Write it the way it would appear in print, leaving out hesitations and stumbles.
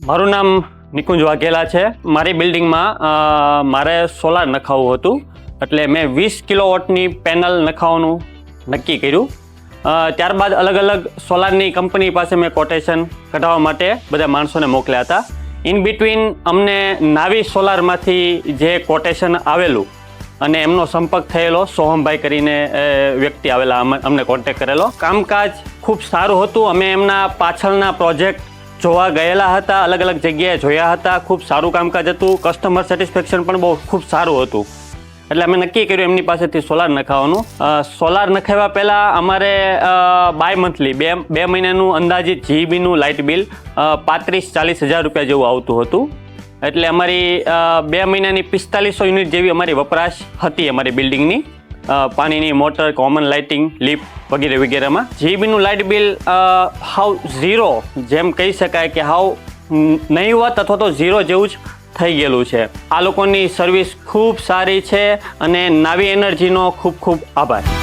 મારું નામ નિકુંજ વાઘેલા છે. મારી બિલ્ડિંગમાં મારે સોલાર નખાવવું હતું, એટલે મેં 20 કિલોવોટની પેનલ નખાવવાનું નક્કી કર્યું. ત્યારબાદ અલગ અલગ સોલારની કંપની પાસે મેં કોટેશન કઢાવવા માટે બધા માણસોને મોકલ્યા હતા. ઇન બિટવીન અમને નાવી સોલારમાંથી જે કોટેશન આવેલું અને એમનો સંપર્ક થયેલો સોહમભાઈ કરીને વ્યક્તિ આવેલા, અમને કોન્ટેક્ટ કરેલો. કામકાજ ખૂબ સારું હતું. અમે એમના પાછળના પ્રોજેક્ટ જોવા ગયેલા હતા, અલગ અલગ જગ્યાએ જોયા હતા. ખૂબ સારું કામકાજ હતું. કસ્ટમર સેટિસ્ફેક્શન પણ બહુ ખૂબ સારું હતું. એટલે અમે નક્કી કર્યું એમની પાસેથી સોલાર નખાવવાનું. સોલાર નખાવ્યા પહેલાં અમારે બાય મંથલી બે મહિનાનું અંદાજિત જીબીનું લાઇટ બિલ 35-40 હજાર રૂપિયા જેવું આવતું હતું. એટલે અમારી 2 મહિનાની 4500 યુનિટ જેવી અમારી વપરાશ હતી અમારી બિલ્ડિંગની. પાણીની મોટર, કોમન લાઇટિંગ, લિફ્ટ વગેરે વગેરેમાં. જીબીનું લાઇટ બિલ હાવ ઝીરો, જેમ કહી શકાય કે હાવ નહીવત અથવા તો ઝીરો જેવું જ થઈ ગયેલું છે. આ લોકોની સર્વિસ ખૂબ સારી છે અને નાવી એનર્જીનો ખૂબ ખૂબ આભાર.